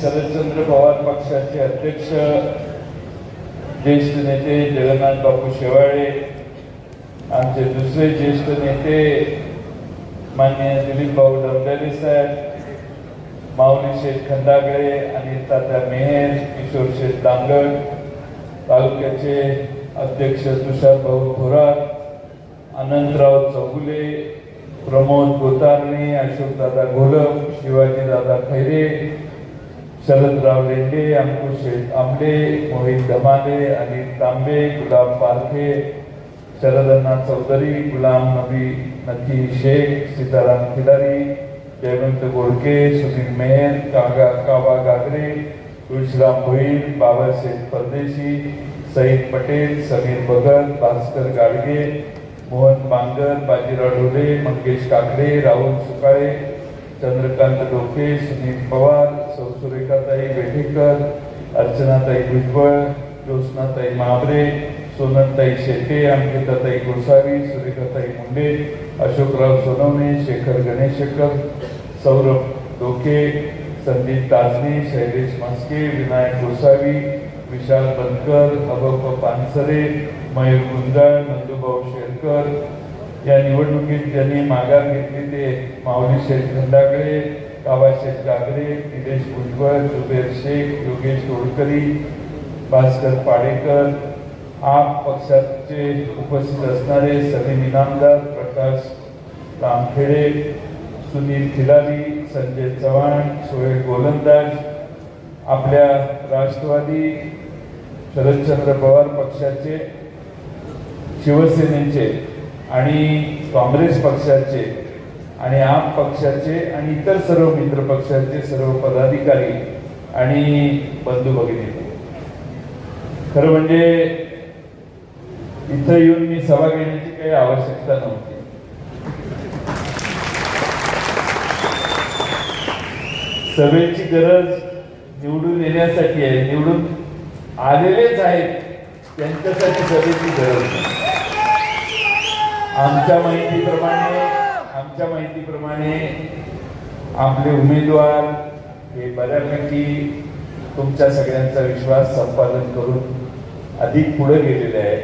शरदचंद्र पवार पक्षाचे अध्यक्ष ज्येष्ठ नेते जगन्नाथ बापू शेवाळे, आमचे दुसरे ज्येष्ठ नेते माननीय दिलीप भाऊ डबडाले साहेब, माऊली शेठ खंडागळे आणि तात्या मेहेर, किशोर शेठ दांगड, तालुक्याचे अध्यक्ष तुषार भाऊ थोरात, अनंतराव चौगुले, प्रमोद गोतारणे, अशोकदादा घोलप, शिवाजीदादा खैरे, शरदराव लेंडे, अंकुश शेठ आंबले, मोहित धमाले, अनिल तांबे, गुलाब पारखे, शरदअण्णा चौधरी, गुलाम नबी नकी शेख, सीताराम खिलारी, जयवंत गोडके, सुनील मेहर, काबा गागरे, तुळशीराम भोईर, बाबासाहेब परदेशी, सईद पटेल, समीर भगत, भास्कर गाडगे, मोहन बांगर, बाजीराव ढोले, मंगेश काकडे, राहुल सुकाळे, चंद्रकांत डोके, सुनील पवार, सुरेखाताई वेठेकर, अर्चनाताई भुजबळ, ज्योत्स्नाताई महाबरे, सोनलताई शेटे, अंकिताताई गोसावी, सुरेखाताई मुंडे, अशोकराव सोनवणे, शेखर गणेशकर, सौरभ डोके, संदीप ताजने, शैलेश मस्के, विनायक गोसावी, विशाल बनकर, अभप पानसरे, मयूर गुंजाळ, नंदूभाऊ शेरकर. या निवडणुकीत ज्यांनी माघार घेतली ते माऊली शेठ खंडागळे, काबा शेठ गागरे, निलेश भुजबळ, जुबेर शेख, योगेश तोडकरी, भास्कर पाडेकर, आप पक्षाचे उपस्थित असणारे सलीम इनामदार, प्रकाश रामखेडे, सुनील खिलारी, संजय चव्हाण, सोहेल गोलंदाज, आपल्या राष्ट्रवादी शरदचंद्र पवार पक्षाचे, शिवसेनेचे आणि काँग्रेस पक्षाचे आणि आप पक्षाचे आणि इतर सर्व मित्र पक्षाचे सर्व पदाधिकारी आणि बंधू भगिनी. खरं म्हणजे इथं येऊन मी सभा घेण्याची काही आवश्यकता नव्हती. सभेची गरज निवडून येण्यासाठी आहे, निवडून आलेलेच आहेत त्यांच्यासाठी सभेची गरज नाही. आमच्या माहितीप्रमाणे आपले उमेदवार हे बऱ्यापैकी तुमच्या सगळ्यांचा विश्वास संपादन करून अधिक पुढे गेलेले आहे.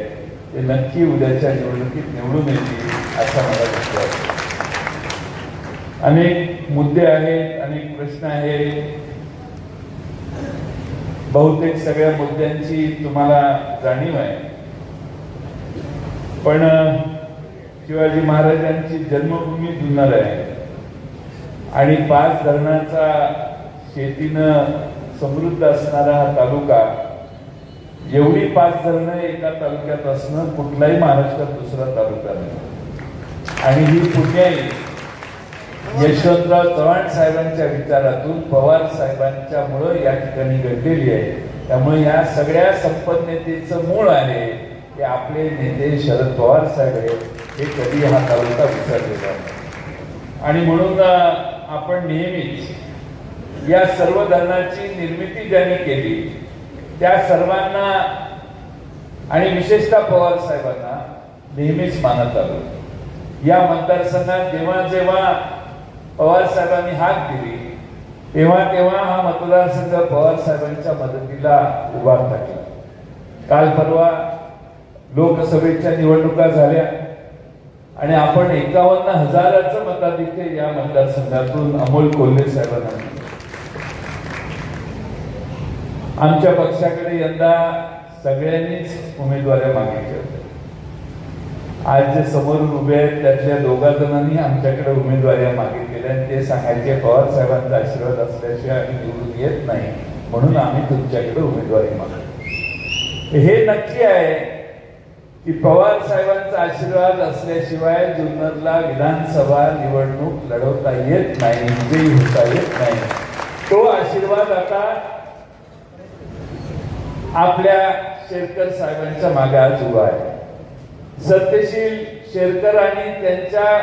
ते नक्की उद्याच्या निवडणुकीत निवडून येतील असा मला विश्वास. अनेक मुद्दे आहेत, अनेक प्रश्न आहेत. बहुतेक सगळ्या मुद्द्यांची तुम्हाला जाणीव आहे. पण शिवाजी महाराजांची जन्मभूमी जुन्नर आहे आणि 5 धरणाचा शेतीनं समृद्ध असणारा हा तालुका, एवढी 5 धरणं एका तालुक्यात असणं कुठलाही महाराष्ट्रात दुसरा तालुका नाही. आणि ही पुण्याई यशवंतराव चव्हाण साहेबांच्या विचारातून पवार साहेबांच्यामुळं या ठिकाणी घडलेली आहे. त्यामुळे या सगळ्या संपन्नतेचं मूळ आहे ते आपले नेते शरद पवार साहेब आहेत. हे कधी हा तालुका विसरलेला आहे. आणि म्हणून आपण नेहमीच या सर्व धरणाची निर्मिती ज्यांनी केली त्या सर्वांना आणि विशेषतः पवार साहेबांना नेहमीच मानत आलो. या मतदारसंघात जेव्हा जेव्हा पवार साहेबांनी हाक दिली तेव्हा तेव्हा हा मतदारसंघ पवार साहेबांच्या मदतीला उभा टाकला. काल परवा लोकसभेच्या निवडणुका झाल्या आणि आपण 51,000चं मताधिक्य या मतदारसंघातून अमोल कोल्हे साहेबांना. आमच्या पक्षाकडे यंदा सगळ्यांनीच उमेदवारी मागितल्या होत्या. आज जे समोर उभे आहेत त्यातल्या 2 जणांनी आमच्याकडे उमेदवारी मागितलेल्या आणि ते सांगायचे पवार साहेबांचा आशीर्वाद असल्याशिवाय आम्ही निवडून येत नाही, म्हणून आम्ही तुमच्याकडे उमेदवारी मागतो. हे नक्की आहे की पवार साहेबांचा आशीर्वाद असल्याशिवाय जुन्नरला विधानसभा निवडणूक लढवता येत नाही, विजयी होता येत नाही. तो आशीर्वाद आता आपल्या शेरकर साहेबांच्या मागे आज उभा आहे. सत्यशील शेरकर आणि त्यांच्या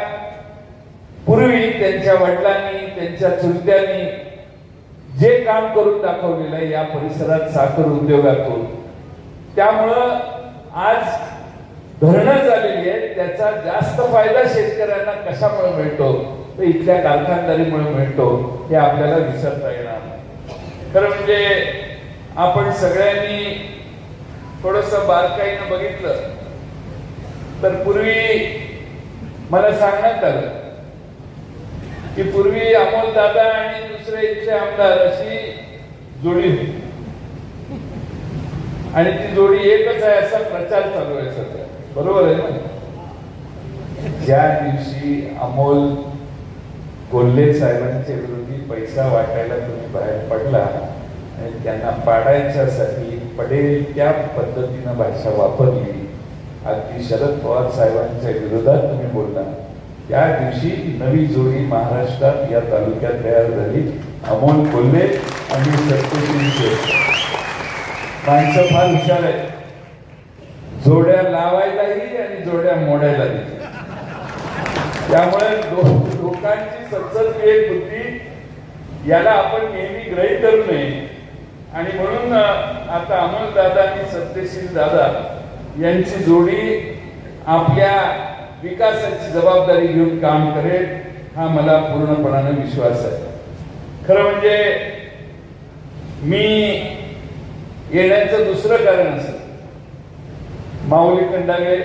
पूर्वी त्यांच्या वडिलांनी, त्यांच्या चुलत्यांनी जे काम करून दाखवलेलं आहे या परिसरात साखर उद्योगातून, त्यामुळं आज धरणं झालेली आहे. त्याचा जास्त फायदा शेतकऱ्यांना कशामुळे मिळतो तर इथल्या कारखानदारीमुळे मिळतो. हे आपल्याला विसरता येणार नाही. खरं म्हणजे आपण सगळ्यांनी थोडस बारकाईनं बघितलं तर पूर्वी मला सांगण्यात आलं की पूर्वी अमोल दादा आणि दुसरे इथले आमदार अशी जोडी होती आणि ती जोडी एकच आहे असा प्रचार चालू आहे सध्या, बरोबर आहे ना? ज्या दिवशी अमोल कोल्हे साहेबांच्या विरोधी पैसा वाटायला तुम्ही बाहेर पडला आणि त्यांना पाडायच्यासाठी पडेल त्या पद्धतीनं भाषा वापरली, अगदी शरद पवार साहेबांच्या विरोधात तुम्ही बोलला, त्या दिवशी नवी जोडी महाराष्ट्रात या तालुक्यात तयार झाली, अमोल कोल्हे आणि सत्यशील शेठ. माणसं फार हुशार आहे, जोड्या लावायलाही आणि जोड्या मोडायलाही. त्यामुळे लोकांची सतत बुद्धी याला आपण नेहमी ग्रहित करू नये. आणि म्हणून आता अमोल दादा आणि सत्यशील दादा यांची जोडी आपल्या विकासाची जबाबदारी घेऊन काम करेल हा मला पूर्णपणाने विश्वास आहे. खरं म्हणजे मी येण्याचं दुसरं कारण असं, माऊली खंडागळे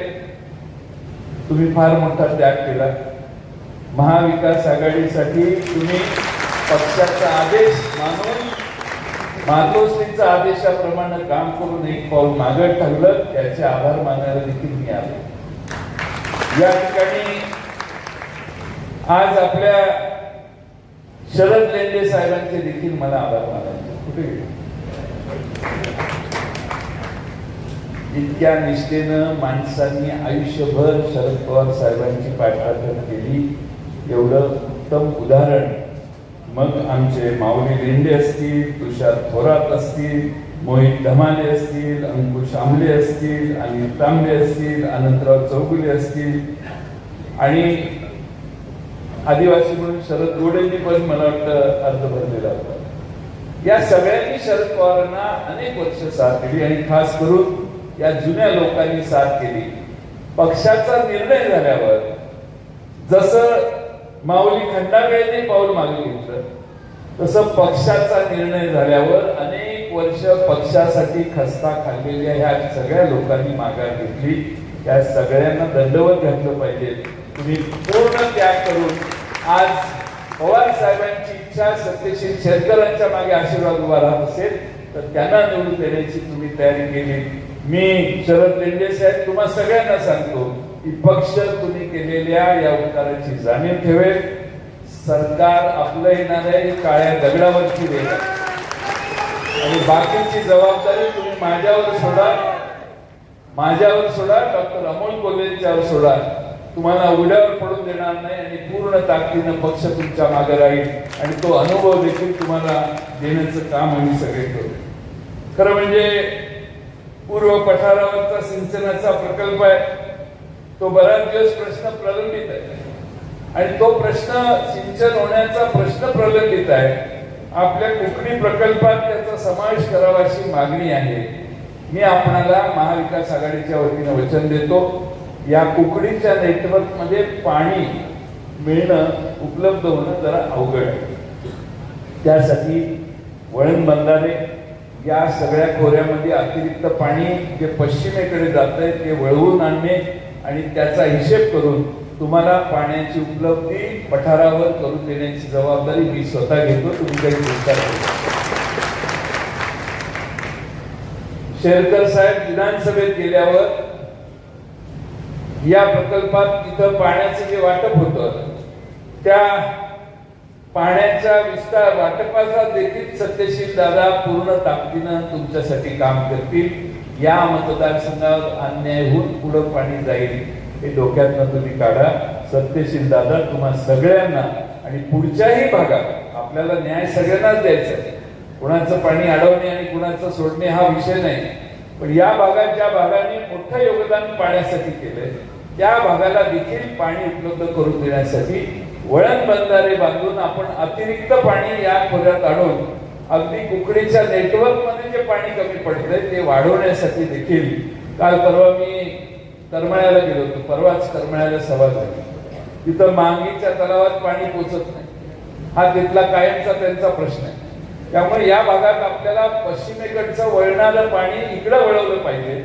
तुम्ही फार मोठा त्याग केला. महाविकास आघाडीसाठी तुम्ही पक्षाचा आदेश मानून मातोश्रीचा आदेशाप्रमाणे काम करून एक पाऊल मागे ठेवलं, त्याचे आभार मानायला देखील मी आलो. या ठिकाणी आज आपल्या शरद लेंडे साहेबांचे देखील मला आभार मानायचे. कुठे गेले? इतक्या निष्ठेनं माणसांनी आयुष्यभर शरद पवार साहेबांची पाठराखण केली, एवढं उत्तम उदाहरण मग आमचे माऊली लेंडे असतील, तुषार थोरात असतील, मोहित धमाले असतील, अंकुश आमले असतील, अनिल तांबे असतील, अनंतराव चौगुले असतील आणि आदिवासी म्हणून शरद गोडेंनी पण मला वाटतं अर्ज भरलेला होता. या सगळ्यांनी शरद पवारांना अनेक वर्ष साथ दिली आणि खास करून या जुन्या लोकांनी साथ केली. पक्षाचा निर्णय झाल्यावर जसं माऊली खंडागळेने पाऊल मागे घेतलं, तसं पक्षाचा निर्णय झाल्यावर अनेक वर्ष पक्षासाठी खस्ता खाल्लेल्या ह्या सगळ्या लोकांनी माघार घेतली. त्या सगळ्यांना दंडवत घातलं पाहिजे. तुम्ही पूर्ण त्याग करून आज पवार साहेबांची इच्छा सत्यशील शेतकऱ्यांच्या मागे आशीर्वाद उभा राहत असेल तर त्यांना निवडून देण्याची तुम्ही तयारी केली. मी शरद लेंडे साहेब तुम्हा सगळ्यांना सांगतो की पक्ष तुम्ही केलेल्या या उपकाराची जाणीव ठेवेल. सरकार आपलं येणार आहे काळ्या दगडावरची रेघ आणि बाकीची जबाबदारी तुम्ही माझ्यावर सोडा, डॉक्टर अमोल कोल्हेंच्यावर सोडा. तुम्हाला उघड्यावर पडून देणार नाही आणि पूर्ण ताकदीनं पक्ष तुमच्या मागे राहील आणि तो अनुभव देखील तुम्हाला देण्याचं काम आम्ही सगळे करू. खरं म्हणजे पूर्व पठारावरचा सिंचनाचा प्रकल्प आहे, तो बराच दिवस प्रश्न प्रलंबित आहे आणि तो प्रश्न सिंचन होण्याचा प्रश्न प्रलंबित आहे. आपल्या कुकडी प्रकल्पात त्याचा समावेश करावा अशी मागणी आहे. मी आपणाला महाविकास आघाडीच्या वतीने वचन देतो, या कुकडीच्या नेटवर्क मध्ये पाणी मिळणं उपलब्ध होणं जरा अवघड आहे. त्यासाठी वळण बंधारे या सगळ्या खोऱ्यामध्ये अतिरिक्त पाणी जे पश्चिमेकडे जात आहे ते वळवून आणणे आणि त्याचा हिशेब करून तुम्हाला पाण्याची उपलब्धी पठारावर करून देण्याची जबाबदारी मी स्वतः घेतो. तुम्ही काही चिंता करू. शेरकर साहेब विधानसभेत गेल्यावर या प्रकल्पात तिथं पाण्याचं जे वाटप होतं त्या पाण्याच्या विस्तार वाटपाचा देखील सत्यशील दादा पूर्ण ताकदीनं तुमच्यासाठी काम करतील. या मतदारसंघावर अन्याय होऊन पुढं पाणी जाईल हे डोक्यातनं तुम्ही काढा. सत्यशील दादा तुम्हा सगळ्यांना आणि पुढच्याही भागात आपल्याला न्याय सगळ्यांनाच द्यायचा आहे. कुणाचं पाणी अडवणे आणि कुणाचं सोडणे हा विषय नाही, पण या भागात ज्या भागाने मोठं योगदान पाण्यासाठी केलंय त्या भागाला देखील पाणी उपलब्ध करून देण्यासाठी वळण बंधारे बांधून आपण अतिरिक्त पाणी या खोऱ्यात आणून अगदी कुकडीच्या नेटवर्क मध्ये जे पाणी कमी पडतंय ते वाढवण्यासाठी देखील काल परवा मी करमाळ्याला गेलो होतो. परवाच करमाळ्याला सभा झाली. तिथं मांगीच्या तलावात पाणी पोचत नाही, हा तिथला कायमचा त्यांचा प्रश्न आहे. त्यामुळे या भागात आपल्याला पश्चिमेकडचं वळणारं पाणी इकडं वळवलं पाहिजे,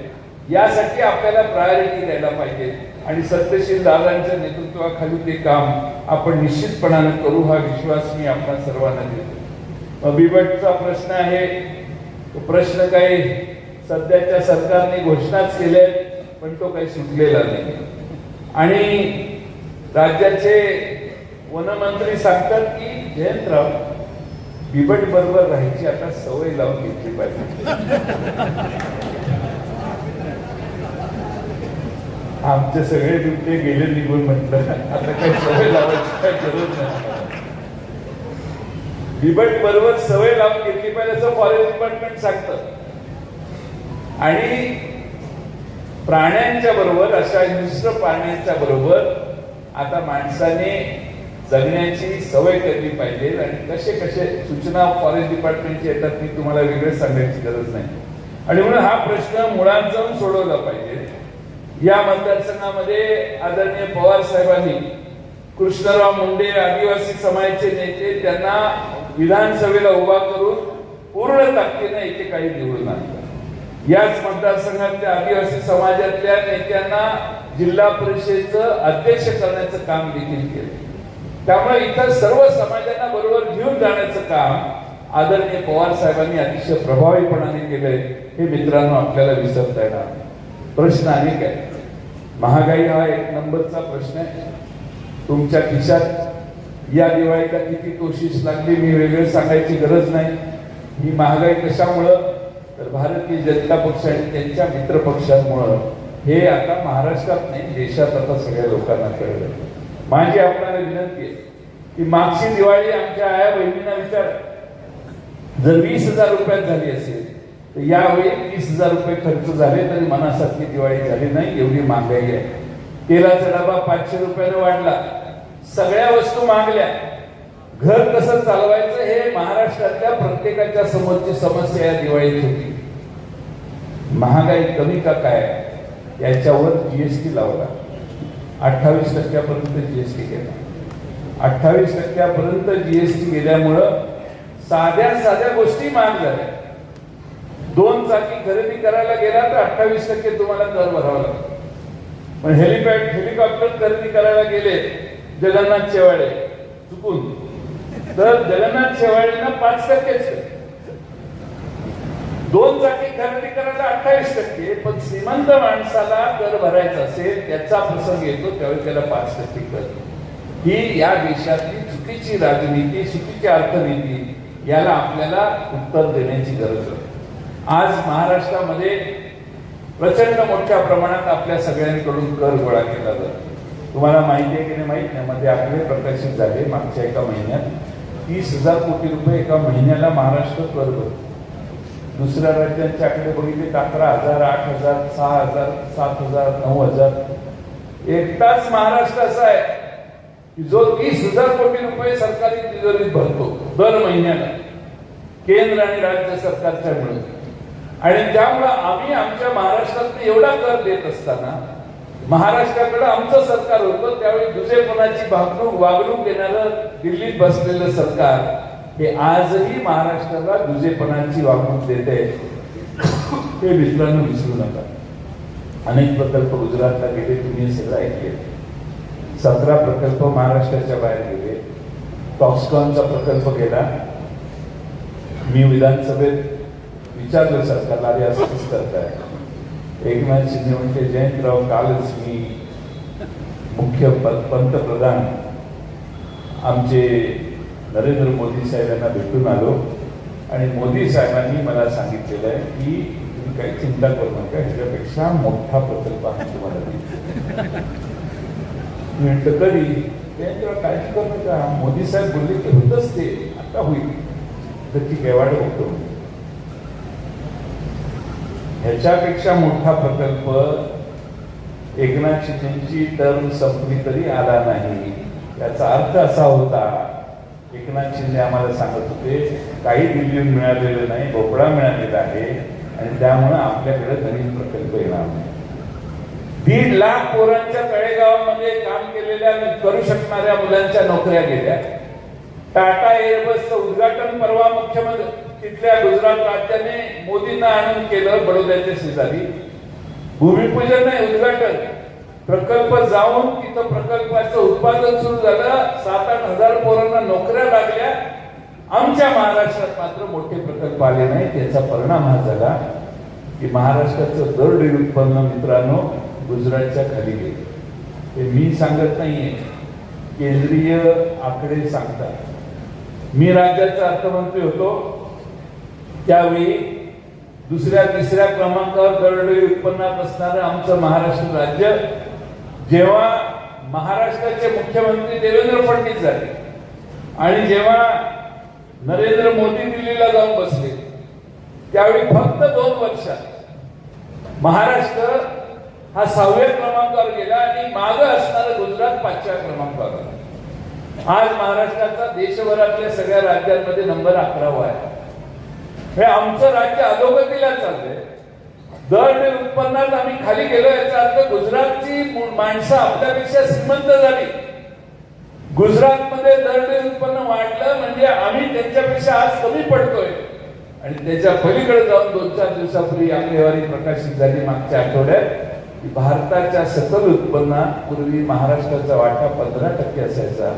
यासाठी आपल्याला प्रायोरिटी द्यायला पाहिजे आणि सत्यशील दादांच्या नेतृत्वाखाली ते काम आपण निश्चितपणाने करू, हा विश्वास मी आपल्या सर्वांना देतो. बिबटचा प्रश्न आहे, तो प्रश्न काही सध्याच्या सरकारने घोषणाच केल्या, पण तो काही सुटलेला नाही. आणि राज्याचे वनमंत्री सांगतात की जयंतराव, बिबट बरोबर राहायची आता सवय लावून घेतली पाहिजे. आमचे सगळे बिबटे गेले निघून, म्हटलं आता काही सवय लावायची काय गरज नाही. बिबट बरोबर सवय लावून घेतली पाहिजे असं फॉरेस्ट डिपार्टमेंट सांगतं. आणि प्राण्यांच्या बरोबर, अशा हिंस्र प्राण्यांच्या बरोबर आता माणसाने जगण्याची सवय केली पाहिजे. आणि कसे कसे सूचना फॉरेस्ट डिपार्टमेंटची येतात ती तुम्हाला वेगळं सांगायची गरज नाही. आणि म्हणून हा प्रश्न मुळात जाऊन सोडवला पाहिजे. या मतदारसंघामध्ये आदरणीय पवार साहेबांनी कृष्णराव मुंडे, आदिवासी समाजाचे नेते, त्यांना विधानसभेला उभा करून पूर्ण ताकदीने एकेकाळी निवडून आणलं. याच मतदारसंघातल्या आदिवासी समाजातल्या नेत्यांना जिल्हा परिषदेचं अध्यक्ष करण्याचं काम देखील केलं. त्यामुळे इथं सर्व समाजांना बरोबर घेऊन जाण्याचं काम आदरणीय पवार साहेबांनी अतिशय प्रभावीपणाने केलंय. हे मित्रांनो आपल्याला विसरता येणार. प्रश्न अनेक आहे. महागाई हा एक नंबरचा प्रश्न आहे. तुमच्या खिशात या दिवाळीला किती कोशिश लागली मी वेगळं सांगायची गरज नाही. ही महागाई कशामुळं, तर भारतीय जनता पक्ष आणि त्यांच्या मित्र पक्षांमुळं हे आता महाराष्ट्रात नाही, देशात आता सगळ्या लोकांना कळलं. माझी आपल्याला विनंती आहे की मागची दिवाळी आमच्या आया बहिणींना विचार, जर 20,000 रुपयात झाली असेल तर यावेळी 30,000 रुपये खर्च झाले तरी मनासारखी दिवाळी झाली नाही, एवढी महागाई आहे. तेलाचा डबा 500 रुपयाने वाढला, सगळ्या वस्तू महागल्या. घर कसं चालवायचं हे महाराष्ट्रातल्या प्रत्येकाच्या समोरची समस्या या दिवाळीत होती. महागाई कमी का काय याच्यावर जीएसटी लावला. 28% जीएसटी गेला. 28% जीएसटी गेल्यामुळं साध्या गोष्टी महाग झाल्या. 2 चाकी खरेदी करायला गेला तर 28% तुम्हाला कर भरावा लागतो. पण हेलिकॉप्टर खरेदी करायला गेले जगन्नाथ शेवाळे चुकून, तर जगन्नाथ शेवाळेंना 5%. 2 चाकी खरेदी करायला 28%, पण श्रीमंत माणसाला कर भरायचा असेल त्याचा प्रसंग येतो त्यावेळी त्याला 5% कर. ही या देशातली चुकीची राजनीती, चुकीची अर्थनीती, याला आपल्याला उत्तर देण्याची गरज आहे. आज महाराष्ट्रामध्ये प्रचंड मोठ्या प्रमाणात आपल्या सगळ्यांकडून कर गोळा केला जातो. तुम्हाला माहिती आहे की नाही माहित नाही, मध्ये आकडे प्रकाशित झाले मागच्या एका महिन्यात 30,000 कोटी रुपये एका महिन्याला महाराष्ट्र कर भरतो. दुसऱ्या राज्यांचे आकडे बघितले तर 11,000, 8,000, 6,000, 7,000, 9,000. एकटाच महाराष्ट्र असा आहे की जो 30,000 कोटी रुपये सरकारी तिजोरीत भरतो दर महिन्याला, केंद्र आणि राज्य सरकारच्या मिळून. आणि त्यामुळं आम्ही आमच्या महाराष्ट्रात एवढा कर देत असताना महाराष्ट्राकडे आमचं सरकार होतं त्यावेळी दुसरेपणाची वागणूक देणारं दिल्लीत बसलेलं सरकार हे आजही महाराष्ट्राला दुजेपणाची वागणूक देते. हे मित्रांनो विसरू नका. अनेक प्रकल्प गुजरातला गेले, तुम्ही हे सगळं ऐकले. 17 प्रकल्प महाराष्ट्राच्या बाहेर गेले. टॉक्सकॉनचा प्रकल्प गेला. मी विधानसभेत विचारलं सरकारला, अरे असं कसं करताय? एकनाथ शिंदे म्हणजे जयंतराव, कालच मी मुख्य पंतप्रधान आमचे नरेंद्र मोदी साहेबांना भेटून आलो आणि मोदी साहेबांनी मला सांगितलेलं आहे की तुम्ही काही चिंता करू नका, ह्याच्यापेक्षा मोठा प्रकल्प आम्ही तुम्हाला देऊ. म्हटलं कधी? जयंतराव काळजी करू नका, मोदी साहेब बोलले की होतच ते, आता होईल. तर ती केवाड बघतो. ह्याच्यापेक्षा मोठा प्रकल्प एकनाथ शिंदेची टर्म संपली तरी आला नाही. याचा अर्थ असा होता, एकनाथ शिंदे आम्हाला सांगत होते काही दिल्लीहून मिळालेलं नाही, भोपळा मिळालेला आहे आणि त्यामुळे आपल्याकडे नवीन प्रकल्प येणार नाही. 1.5 लाख पोरांच्या तळेगावामध्ये काम केलेल्या, करू शकणाऱ्या मुलांच्या नोकऱ्या गेल्या. टाटा एअरबसचं उद्घाटन परवा मुख्यमंत्री तिथल्या गुजरात राज्याने मोदींना आणून केलं बडोद्याच्या शेजारी. भूमिपूजन नाही, उद्घाटन. प्रकल्प जाऊन तिथं प्रकल्पाचं उत्पादन सुरू झालं. 7-8 हजार पोरांना नोकऱ्या लागल्या. आमच्या महाराष्ट्रात मात्र मोठे प्रकल्प आले नाही. त्याचा परिणाम हा झाला की महाराष्ट्राचं दरडोई उत्पन्न मित्रांनो गुजरातच्या खाली गेले. हे मी सांगत नाहीये, केंद्रीय आकडे सांगतात. मी राज्याचा अर्थमंत्री होतो त्यावेळी दुसऱ्या तिसऱ्या क्रमांकावर दरडोई उत्पन्नात असणारं आमचं महाराष्ट्र राज्य, जेव्हा महाराष्ट्राचे मुख्यमंत्री देवेंद्र फडणवीस झाले आणि जेव्हा नरेंद्र मोदी दिल्लीला जाऊन बसले, त्यावेळी फक्त 2 वर्षात महाराष्ट्र हा 6व्या क्रमांकावर गेला आणि मागं असणारं गुजरात 5व्या क्रमांकावर. आज महाराष्ट्राचा देशभरातल्या सगळ्या राज्यांमध्ये नंबर 11वा आहे. हे आमचं राज्य अधोगतीला चाललंय. दरडोई उत्पन्नात आम्ही खाली गेलो. याचा अर्थ गुजरातची माणसं आपल्यापेक्षा श्रीमंत झाली. गुजरातमध्ये दरडोई उत्पन्न वाढलं म्हणजे आम्ही त्यांच्यापेक्षा आज कमी पडतोय. आणि त्याच्या पलीकडे जाऊन 2-4 दिवसापूर्वी आकडेवारी प्रकाशित झाली मागच्या आठवड्यात. भारताच्या सकल उत्पन्नात पूर्वी महाराष्ट्राचा वाटा 15% असायचा,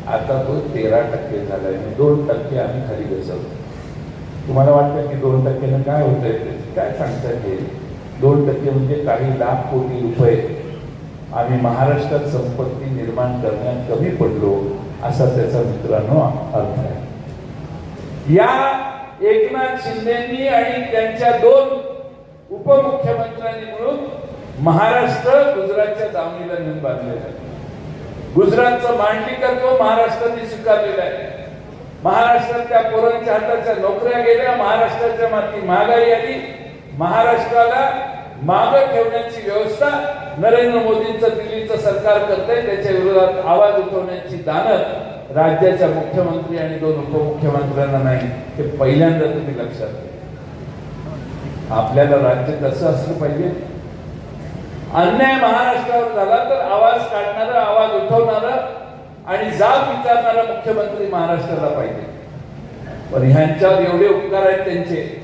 आता तो 13% झालाय. 2% आम्ही खाली घसरलो. तुम्हाला वाटतं की 2%नं काय होतंय? काय सांगतात हे? 2% म्हणजे काही लाख कोटी रुपये आम्ही महाराष्ट्रात संपत्ती निर्माण करण्यात कमी पडलो, असा त्याचा मित्रांनो अर्थ आहे. या एकनाथ शिंदेनी आणि त्यांच्या 2 उपमुख्यमंत्र्यांनी मिळून महाराष्ट्र गुजरातच्या दावणीला नेऊन बांधलेलं आहे. गुजरातचं मांडलिकत्व महाराष्ट्राने स्वीकारलेलं आहे. महाराष्ट्रातल्या पोरांच्या हाताच्या नोकऱ्या गेल्या. महाराष्ट्राच्या माती महागाई आली. महाराष्ट्राला मागं ठेवण्याची व्यवस्था नरेंद्र मोदींचं दिल्लीचं सरकार करतंय. त्याच्या विरोधात आवाज उठवण्याची दानत राज्याच्या मुख्यमंत्री आणि 2 उपमुख्यमंत्र्यांना नाही. ते पहिल्यांदा तुम्ही लक्षात घ्या. आपल्याला राज्य कसं असलं पाहिजे? अन्याय महाराष्ट्रावर झाला तर आवाज काढणारं, आवाज उठवणारं आणि जाब विचारणारा मुख्यमंत्री महाराष्ट्राला पाहिजे. पण ह्यांच्यावर एवढे उपकार आहेत त्यांचे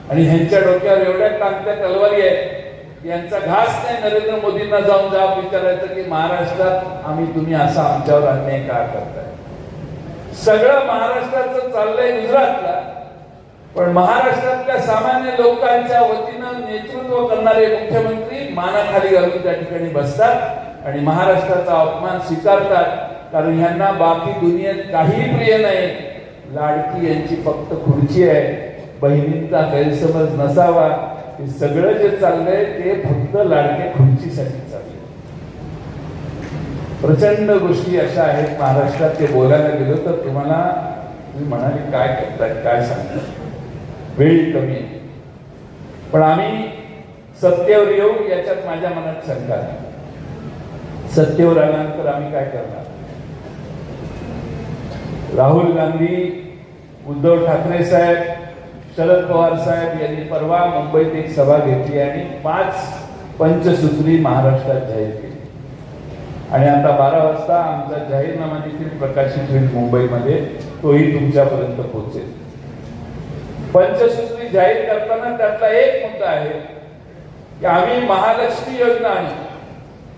आणि ह्यांच्या डोक्यावर एवढ्या टांगत्या तलवारी आहेत, यांचा घास नाही नरेंद्र मोदींना जाऊन जाब विचारायचं की महाराष्ट्रात तुम्ही असा आमच्यावर अन्याय का करताय. सगळं महाराष्ट्राचं चाललंय गुजरातला, पण महाराष्ट्रातल्या सामान्य लोकांच्या वतीनं नेतृत्व करणारे मुख्यमंत्री मानाखाली घालून त्या ठिकाणी बसतात आणि महाराष्ट्राचा अपमान स्वीकारतात. कारण ह्यांना बाकी दुनियेत काही प्रिय नाही. लाडकी यांची फक्त खुर्ची आहे. बहिणींचा गैरसमज नसावा. हे सगळं जे चाललंय ते फक्त लाडके खुर्चीसाठी चाललंय. प्रचंड गोष्टी अशा आहेत महाराष्ट्रात. ते बोलायला गेलो तर तुम्हाला म्हणाले काय करतात, काय सांगतात. वेळ कमी आहे, पण आम्ही सत्तेवर येऊ याच्यात माझ्या मनात शंका नाही. सत्तेवर आल्यानंतर आम्ही काय करणार? राहुल गांधी, उद्धव ठाकरे साहेब, शरद पवार साहेब यांनी परवा मुंबईत एक सभा घेतली आणि 5 पंचसूत्री महाराष्ट्रात जाहीर केली. आणि आता 12 वाजता आमचा जाहीरनामा देखील प्रकाशित होईल मुंबईमध्ये. तोही तुमच्यापर्यंत पोहोचेल. पंचसूत्री जाहीर करताना त्यातला एक मुद्दा आहे की आम्ही महालक्ष्मी योजना आणली.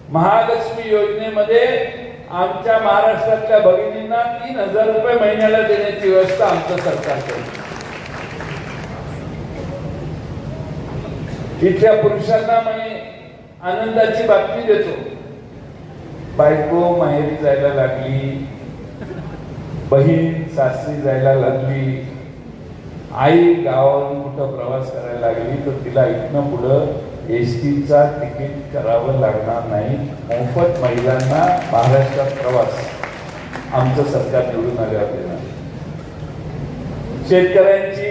महालक्ष्मी योजनेमध्ये आमच्या महाराष्ट्रातल्या भगिनींना 3,000 रुपये महिन्याला देण्याची व्यवस्था आमचं सरकार करेल. इथल्या पुरुषांना आनंदाची बातमी देतो. बायको माहेरी जायला लागली, बहीण सासरी जायला लागली, आई गावावरून कुठं प्रवास करायला लागली तर तिला इथनं पुढं एसटीचा तिकीट करावं लागणार नाही. मोफत महिलांना महाराष्ट्रात प्रवास आमचं सरकार निवडून आल्यावर देणार. शेतकऱ्यांची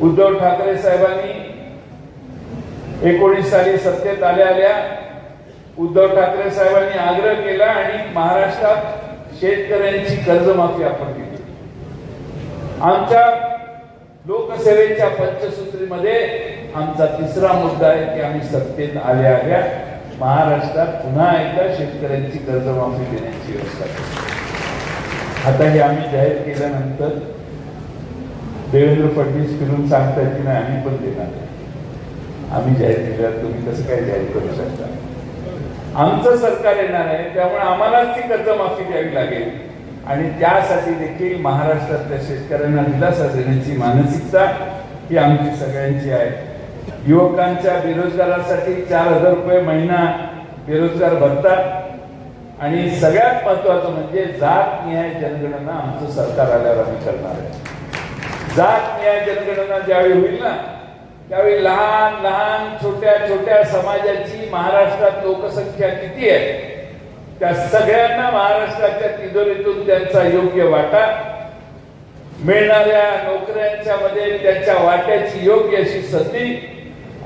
उद्धव ठाकरे साहेबांनी 19 साली सत्तेत आल्या उद्धव ठाकरे साहेबांनी आग्रह केला आणि महाराष्ट्रात शेतकऱ्यांची कर्जमाफी आपण केली. आमच्या लोकसेवेच्या पंचसूत्रीमध्ये आमचा 3रा मुद्दा आहे की आम्ही सत्तेत आल्या महाराष्ट्रात पुन्हा एकदा शेतकऱ्यांची कर्जमाफी देण्याची व्यवस्था केली. आता हे आम्ही जाहीर केल्यानंतर देवेंद्र फडणवीस फिरून सांगतायत की नाही आम्ही पण देणार. आम्ही जाहीर केल्यावर तुम्ही कसं काय जाहीर करू शकता? आमचं सरकार येणार आहे, त्यामुळे आम्हालाच ती कर्जमाफी द्यावी लागेल आणि त्यासाठी देखील महाराष्ट्रातल्या शेतकऱ्यांना दिलासा देण्याची मानसिकता ही आमची सगळ्यांची आहे. युवकांच्या बेरोजगारासाठी 4,000 रुपये महिना बेरोजगार भत्ता आणि सगळ्यात महत्वाचं म्हणजे जातनिहाय जनगणना आमचं सरकार आल्यावर आम्ही करणार आहे. जातनिहाय जनगणना ज्यावेळी होईल ना त्यावेळी लहान लहान छोट्या छोट्या समाजाची महाराष्ट्रात लोकसंख्या किती आहे त्या सगळ्यांना महाराष्ट्राच्या तिजोरीतून त्यांचा योग्य वाटा, मिळणाऱ्या नोकऱ्यांच्या मध्ये त्यांच्या वाट्याची योग्य अशी संधी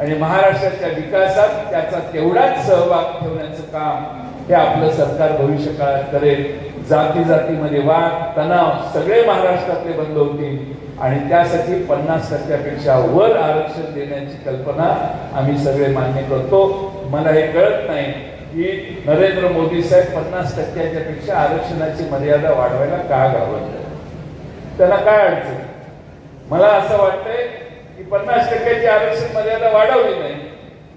आणि महाराष्ट्राच्या विकासात त्याचा तेवढाच सहभाग ठेवण्याचं काम हे आपलं सरकार भविष्य काळात करेल. जाती जातीमध्ये वाद तणाव सगळे महाराष्ट्रातले बंद होतील आणि त्यासाठी 50% वर आरक्षण देण्याची कल्पना आम्ही सगळे मान्य करतो. मला हे कळत नाही की नरेंद्र मोदी साहेब 50% आरक्षणाची मर्यादा वाढवायला का घाबरतात? त्याला काय अडचण? मला असं वाटतंय की 50% आरक्षण मर्यादा वाढवली नाही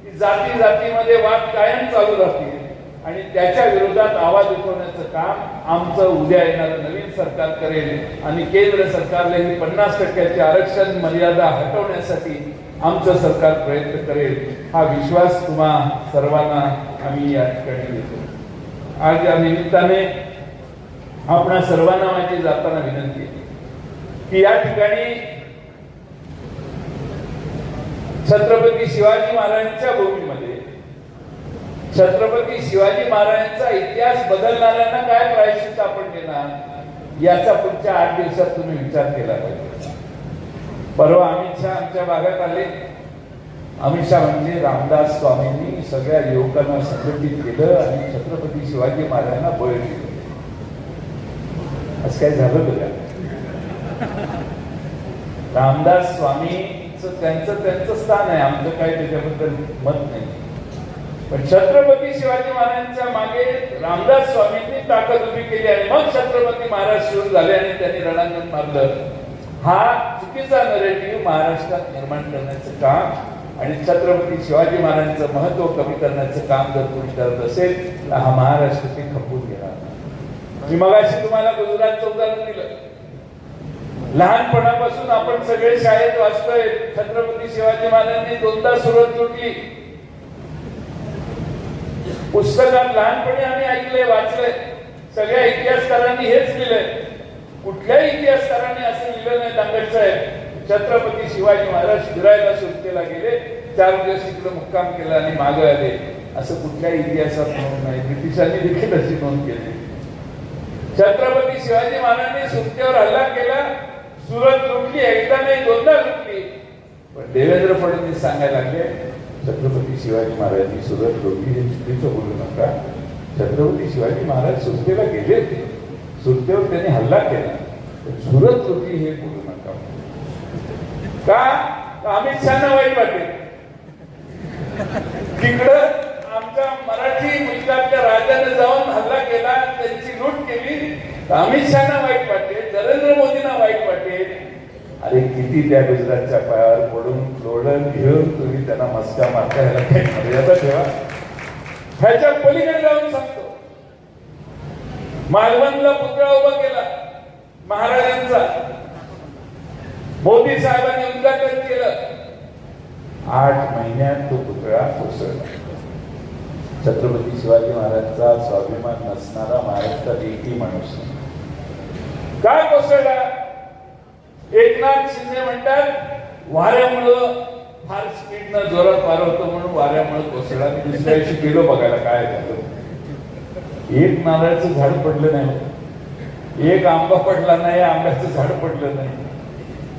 की जाती जातीमध्ये वाद कायम चालू राहतील आणि त्याच्या विरोधात आवाज उठवण्याचं काम आमचं उद्या येणारं नवीन सरकार करेल आणि केंद्र सरकारला ही 50% आरक्षण मर्यादा हटवण्यासाठी आमचं सरकार प्रयत्न करेल हा विश्वास तुम्हा सर्वांना आम्ही या ठिकाणी देतो. आज या निमित्ताने आपणा सर्वांना माझी जाताना विनंती आहे की या ठिकाणी छत्रपती शिवाजी महाराजांच्या भूमीमध्ये छत्रपती शिवाजी महाराजांचा इतिहास बदलणाऱ्यांना काय प्रायश्चित्त आपण देणार याचा पुढच्या 8 दिवसात तुम्ही विचार केला पाहिजे. परवा अमित शहा आमच्या भागात आले. अमित शहा म्हणजे रामदास स्वामींनी सगळ्या युवकांना संघटित केलं आणि छत्रपती शिवाजी महाराजांना बळ दिलं. असं काय झालं का? रामदास स्वामींचं त्यांचं स्थान आहे, आमचं काय त्याच्याबद्दल मत नाही. पण छत्रपती शिवाजी महाराजांच्या मागे रामदास स्वामींनी ताकद उभी केली आणि मग छत्रपती महाराज सुरू झाले आणि त्यांनी रणांगण मारलं. हा चुकीचा नरेटिव्ह महाराष्ट्रात निर्माण करण्याचं काम आणि छत्रपती शिवाजी महाराजांचं महत्व कमी करण्याचं काम जर कोणी करत असेल तर हा महाराष्ट्र ते खपवून घेणार. मी मगाशी तुम्हाला गुजरातचं उदाहरण दिलं. लहानपणापासून आपण सगळे शाळेत वाचतोय छत्रपती शिवाजी महाराजांनी 2दा सुरुवात जोडली. पुस्तकात लहानपणी आम्ही ऐकले वाचले. सगळ्या इतिहासकारांनी हेच लिहिलंय. कुठल्याही इतिहासकारांनी असं लिहिलं नाही दांगट साहेब छत्रपती शिवाजी महाराज फिरायला सुरतेला गेले, 4 दिवस तिकडे मुक्काम केला आणि मागे आले, असं कुठल्याही इतिहासात नोंद नाही. ब्रिटिशांनी देखील अशी नोंद केली. छत्रपती शिवाजी महाराजांनी सुरतेवर हल्ला केला, सुरत लुटली, एकदा नाही 2दा लुटली. पण देवेंद्र फडणवीस सांगायला लागले छत्रपती शिवाजी महाराजांनी सुरत लुटली हे चुकीचं बोलू नका. छत्रपती शिवाजी महाराज सुरतेला गेले, सुरतेवर त्यांनी हल्ला केला, सुरत लुटली हे बोलू नका. का? अमित शहाना वाईट वाटेल. तिकडं आमच्या मराठी मुलगाच्या राजाने जाऊन हल्ला केला, त्यांची लूट केली, अमित शहाना वाईट वाटेल, नरेंद्र मोदींना वाईट वाटेल. अरे किती त्या गुजरातच्या पायावर पडून लोडन घेऊन तुम्ही त्यांना मस्का मारता, ह्याला काही मर्यादा ठेवा. ह्याच्या पलीकडे जाऊन सांगतो, मालवणला पुतळा उभा केला महाराजांचा, मोदी साहेबांनी उद्घाटन केलं. 8 महिन्यात तो पुतळा कोसळला. छत्रपती शिवाजी महाराजांचा स्वाभिमान नसणारा महाराष्ट्रात एकही माणूस नाही. काय कोसळला? एकनाथ शिंदे म्हणतात वाऱ्यामुळं फार स्पीडनं जोरात वारं होतं म्हणून वाऱ्यामुळे कोसळला. दुसऱ्या दिवशी गेलो बघायला काय झालं. एक नारळाचं झाड पडलं नाही, एक आंबा पडला नाही, आंब्याचं झाड पडलं नाही.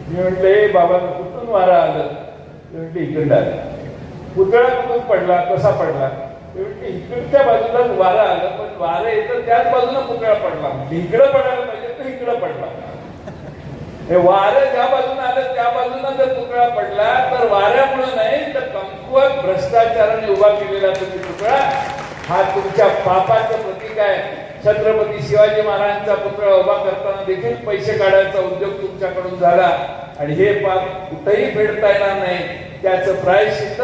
मी म्हटले बाबा कुठून वारा आलं? म्हटले इकडं आलं. पुतळा कुठून पडला, कसा पडला? इकडच्या बाजूलाच वारा आलं, पण वारं येतं त्याच बाजूला पुतळा पडला. इकडं पडायला पाहिजे तर इकडं पडला. हे वारं ज्या बाजूने आलं त्या बाजूला जर पुतळा पडला तर वाऱ्यामुळे नाही तर कमकुवत भ्रष्टाचाराने उभा केलेला तुम्ही पुतळा हा तुमच्या पापाचं प्रतीक आहे. छत्रपती शिवाजी महाराजांचा पुतळा उभा करताना देखील पैसे काढायचा उद्योग तुमच्याकडून झाला आणि हे पाप कुठेही फेडता येणार नाही. त्याचं प्रायश्चित्त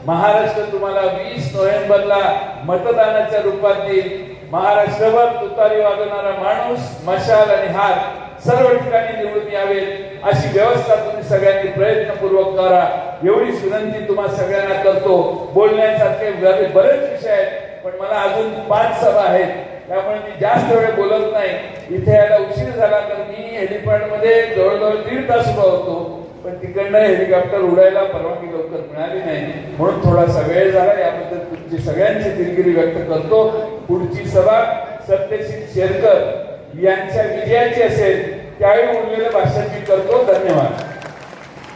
महाराष्ट्र तुम्हाला 20 नोव्हेंबरला मतदानाच्या रूपात देईल. महाराष्ट्रभर तुतारी वाजवणारा माणूस, मशाल आणि हार सर्व ठिकाणी निवडून यावेत अशी व्यवस्था तुम्ही सगळ्यांनी प्रयत्नपूर्वक करा, एवढीच विनंती तुम्हा सगळ्यांना करतो. बोलण्यासारखे बरेच विषय आहेत, पण मला अजून 5 सभा आहेत, त्यामुळे मी जास्त वेळ बोलत नाही. इथे यायला उशीर झाला तर मी हेलिपॅड मध्ये जवळजवळ 1.5 तास उभा होतो, पण तिकडनं हेलिकॉप्टर उडायला परवानगी लवकर मिळाली नाही, म्हणून थोडासा वेळ झाला. याबद्दल तुमची सगळ्यांची दिलगिरी व्यक्त करतो. पुढची सभा सत्यशील शेरकर यांच्या विजयाची असेल, त्यावेळी उरलेलं भाषण मी करतो. धन्यवाद.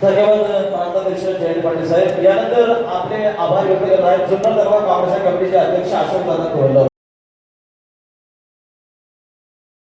धन्यवाद प्रांताध्यक्ष जयंत पाटील साहेब. यानंतर आपले आभार व्यक्त करत आहेत जुन्नर दरबार काँग्रेस कमिटीचे अध्यक्ष अशोक दादा कोल्हे.